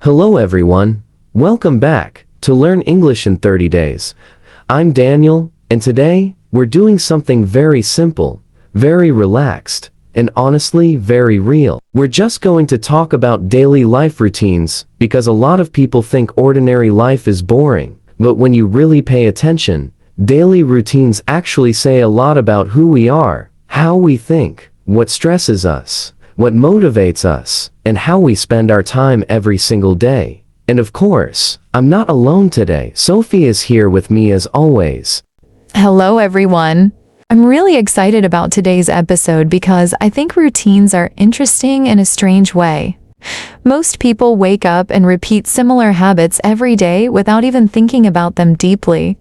Hello everyone. Welcome back to Learn English in 30 Days. I'm Daniel, and today we're doing something very simple, very relaxed, and honestly very real. We're just going to talk about daily life routines because a lot of people think ordinary life is boring, but when you really pay attention, daily routines actually say a lot about who we are, how we think, what stresses us, what motivates us, and how we spend our time every single day. And of course, I'm not alone today. Sophie is here with me as always. Hello, everyone. I'm really excited about today's episode because I think routines are interesting in a strange way. Most people wake up and repeat similar habits every day without even thinking about them deeply.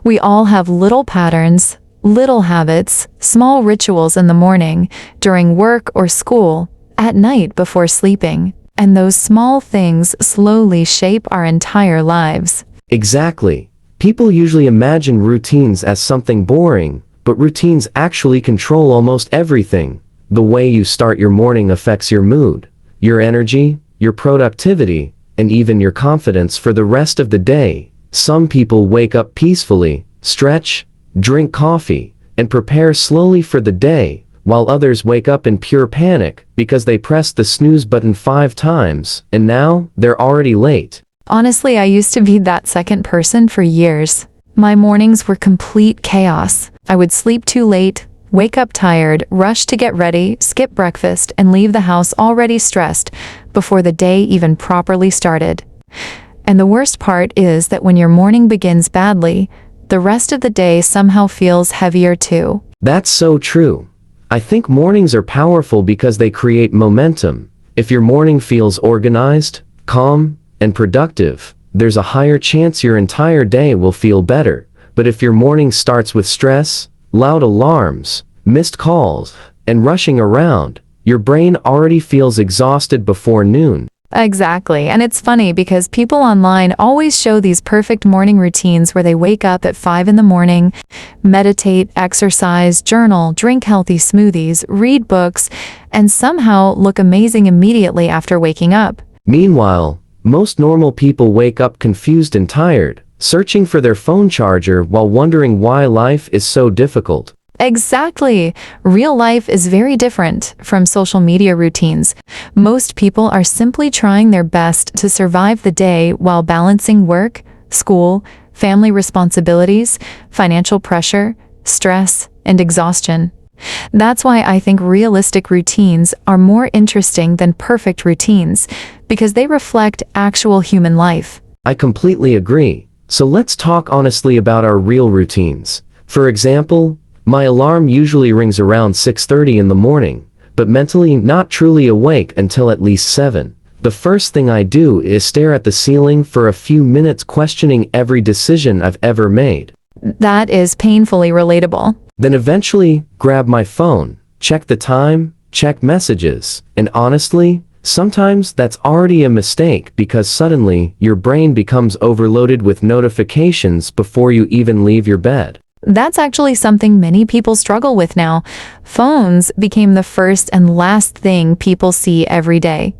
We all have little patterns, little habits, small rituals in the morning, during work or school, at night before sleeping, and those small things slowly shape our entire lives. Exactly. People usually imagine routines as something boring, but routines actually control almost everything. The way you start your morning affects your mood, your energy, your productivity, and even your confidence for the rest of the day. Some people wake up peacefully, stretch, drink coffee, and prepare slowly for the day, while others wake up in pure panic because they pressed the snooze button 5 times, and now they're already late. Honestly, I used to be that second person for years. My mornings were complete chaos. I would sleep too late, wake up tired, rush to get ready, skip breakfast, and leave the house already stressed before the day even properly started. And the worst part is that when your morning begins badly, the rest of the day somehow feels heavier too. That's so true. I think mornings are powerful because they create momentum. If your morning feels organized, calm, and productive, there's a higher chance your entire day will feel better. But if your morning starts with stress, loud alarms, missed calls, and rushing around, your brain already feels exhausted before noon. Exactly, and it's funny because people online always show these perfect morning routines where they wake up at 5 in the morning, meditate, exercise, journal, drink healthy smoothies, read books, and somehow look amazing immediately after waking up. Meanwhile, most normal people wake up confused and tired, searching for their phone charger while wondering why life is so difficult. Exactly. Real life is very different from social media routines. Most people are simply trying their best to survive the day while balancing work, school, family responsibilities, financial pressure, stress, and exhaustion. That's why I think realistic routines are more interesting than perfect routines, because they reflect actual human life. I completely agree. So let's talk honestly about our real routines. For example, my alarm usually rings around 6:30 in the morning, but mentally not truly awake until at least 7. The first thing I do is stare at the ceiling for a few minutes, questioning every decision I've ever made. That is painfully relatable. Then eventually, grab my phone, check the time, check messages, and honestly, sometimes that's already a mistake because suddenly your brain becomes overloaded with notifications before you even leave your bed. That's actually something many people struggle with now. Phones became the first and last thing people see every day.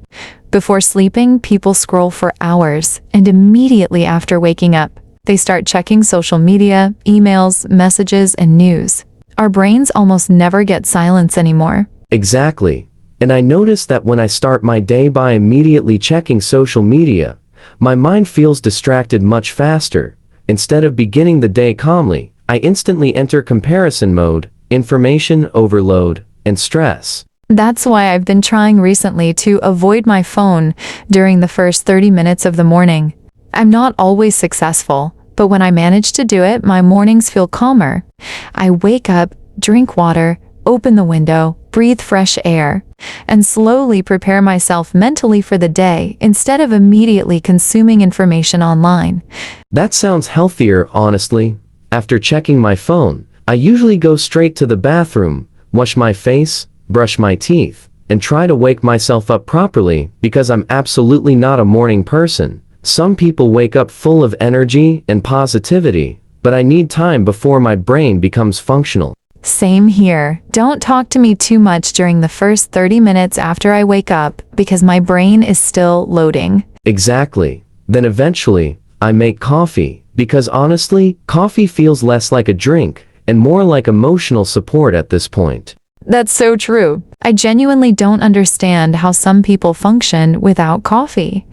Before sleeping, people scroll for hours, and immediately after waking up, they start checking social media, emails, messages, and news. Our brains almost never get silence anymore. Exactly. And I notice that when I start my day by immediately checking social media, my mind feels distracted much faster. Instead of beginning the day calmly, I instantly enter comparison mode, information overload, and stress. That's why I've been trying recently to avoid my phone during the first 30 minutes of the morning. I'm not always successful, but when I manage to do it, my mornings feel calmer. I wake up, drink water, open the window, breathe fresh air, and slowly prepare myself mentally for the day instead of immediately consuming information online. That sounds healthier, honestly. After checking my phone, I usually go straight to the bathroom, wash my face, brush my teeth, and try to wake myself up properly because I'm absolutely not a morning person. Some people wake up full of energy and positivity, but I need time before my brain becomes functional. Same here. Don't talk to me too much during the first 30 minutes after I wake up because my brain is still loading. Exactly. Then eventually, I make coffee, because honestly, coffee feels less like a drink and more like emotional support at this point. That's so true. I genuinely don't understand how some people function without coffee.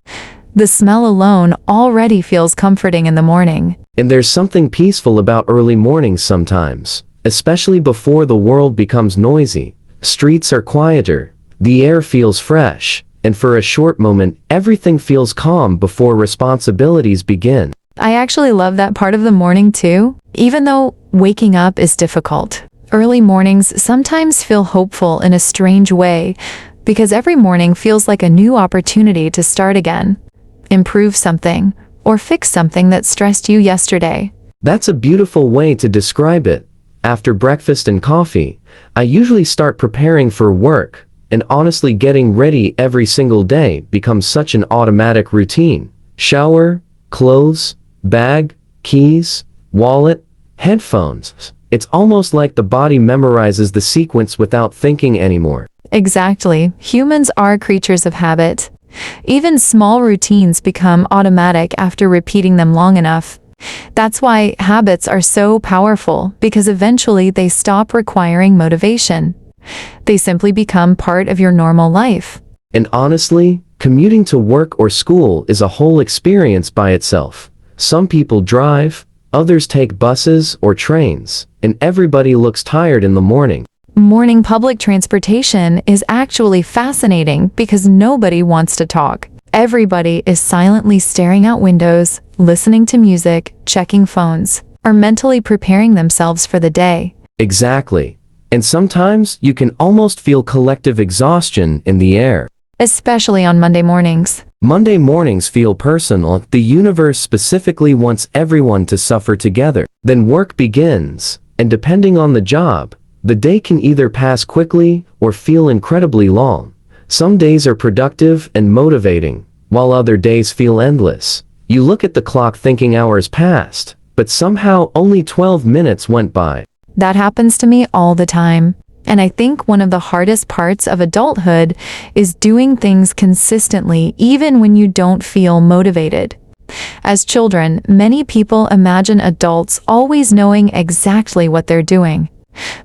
The smell alone already feels comforting in the morning. And there's something peaceful about early mornings sometimes, especially before the world becomes noisy. Streets are quieter, the air feels fresh, and for a short moment, everything feels calm before responsibilities begin. I actually love that part of the morning too, even though waking up is difficult. Early mornings sometimes feel hopeful in a strange way because every morning feels like a new opportunity to start again, improve something, or fix something that stressed you yesterday. That's a beautiful way to describe it. After breakfast and coffee, I usually start preparing for work, and honestly getting ready every single day becomes such an automatic routine. Shower, clothes, bag, keys, wallet, headphones. It's almost like the body memorizes the sequence without thinking anymore. Exactly. Humans are creatures of habit. Even small routines become automatic after repeating them long enough. That's why habits are so powerful, because eventually they stop requiring motivation. They simply become part of your normal life. And honestly, commuting to work or school is a whole experience by itself. Some people drive, others take buses or trains, and everybody looks tired in the morning. Morning public transportation is actually fascinating because nobody wants to talk. Everybody is silently staring out windows, listening to music, checking phones, or mentally preparing themselves for the day. Exactly. And sometimes you can almost feel collective exhaustion in the air. Especially on Monday mornings. Monday mornings feel personal. The universe specifically wants everyone to suffer together. Then work begins, and depending on the job, the day can either pass quickly or feel incredibly long. Some days are productive and motivating, while other days feel endless. You look at the clock thinking hours passed, but somehow only 12 minutes went by. That happens to me all the time. And I think one of the hardest parts of adulthood is doing things consistently even when you don't feel motivated. As children, many people imagine adults always knowing exactly what they're doing.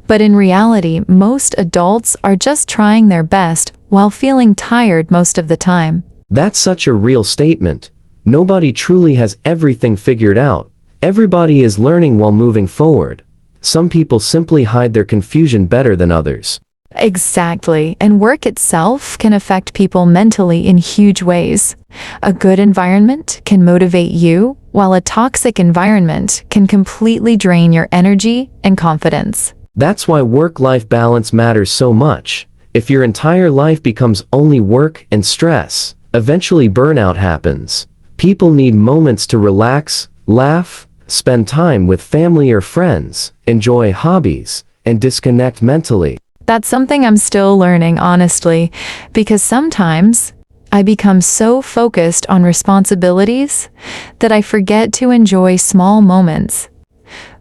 But in reality, most adults are just trying their best while feeling tired most of the time. That's such a real statement. Nobody truly has everything figured out. Everybody is learning while moving forward. Some people simply hide their confusion better than others. Exactly, and work itself can affect people mentally in huge ways. A good environment can motivate you, while a toxic environment can completely drain your energy and confidence. That's why work-life balance matters so much. If your entire life becomes only work and stress, eventually burnout happens. People need moments to relax, laugh, spend time with family or friends, enjoy hobbies, and disconnect mentally. That's something I'm still learning, honestly, because sometimes I become so focused on responsibilities that I forget to enjoy small moments.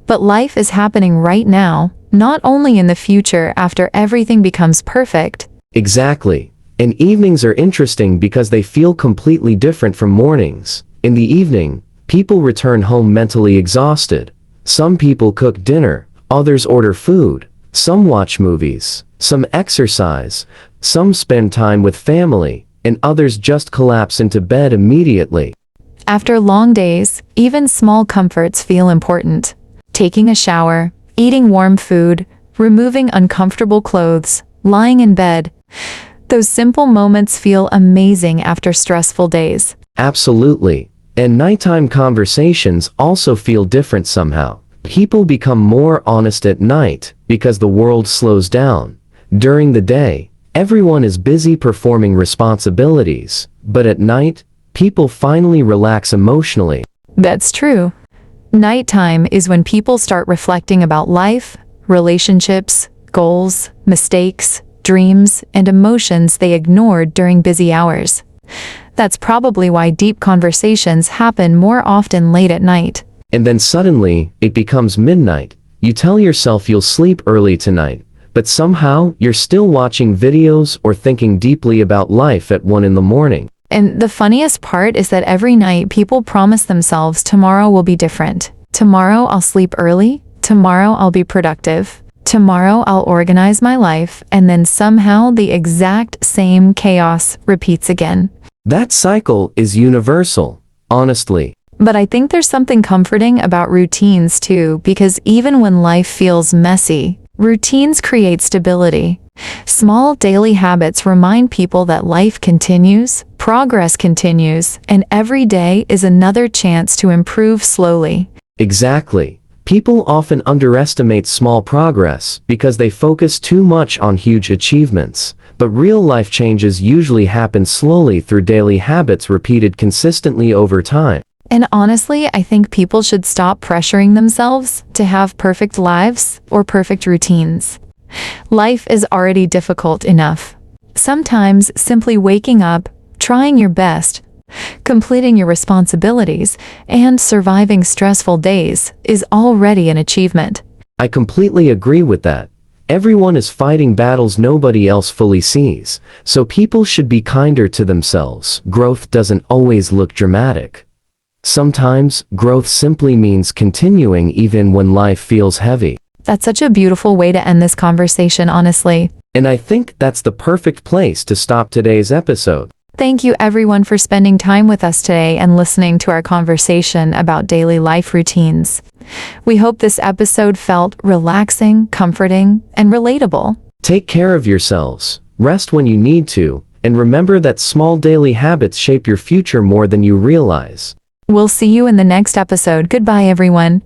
But life is happening right now, not only in the future after everything becomes perfect. Exactly. And evenings are interesting because they feel completely different from mornings. In the evening, people return home mentally exhausted. Some people cook dinner, others order food, some watch movies, some exercise, some spend time with family, and others just collapse into bed immediately. After long days, even small comforts feel important. Taking a shower, eating warm food, removing uncomfortable clothes, lying in bed. Those simple moments feel amazing after stressful days. Absolutely. And nighttime conversations also feel different somehow. People become more honest at night because the world slows down. During the day, everyone is busy performing responsibilities, but at night, people finally relax emotionally. That's true. Nighttime is when people start reflecting about life, relationships, goals, mistakes, dreams, and emotions they ignored during busy hours. That's probably why deep conversations happen more often late at night. And then suddenly, it becomes midnight. You tell yourself you'll sleep early tonight, but somehow you're still watching videos or thinking deeply about life at 1 in the morning. And the funniest part is that every night people promise themselves tomorrow will be different. Tomorrow I'll sleep early. Tomorrow I'll be productive. Tomorrow I'll organize my life, and then somehow the exact same chaos repeats again. That cycle is universal, honestly. But I think there's something comforting about routines too, because even when life feels messy, routines create stability. Small daily habits remind people that life continues, progress continues, and every day is another chance to improve slowly. Exactly. People often underestimate small progress because they focus too much on huge achievements, but real life changes usually happen slowly through daily habits repeated consistently over time. And honestly, I think people should stop pressuring themselves to have perfect lives or perfect routines. Life is already difficult enough. Sometimes simply waking up, trying your best, completing your responsibilities, and surviving stressful days is already an achievement. I completely agree with that. Everyone is fighting battles nobody else fully sees, so people should be kinder to themselves. Growth doesn't always look dramatic. Sometimes, growth simply means continuing even when life feels heavy. That's such a beautiful way to end this conversation, honestly. And I think that's the perfect place to stop today's episode. Thank you everyone for spending time with us today and listening to our conversation about daily life routines. We hope this episode felt relaxing, comforting, and relatable. Take care of yourselves, rest when you need to, and remember that small daily habits shape your future more than you realize. We'll see you in the next episode. Goodbye, everyone.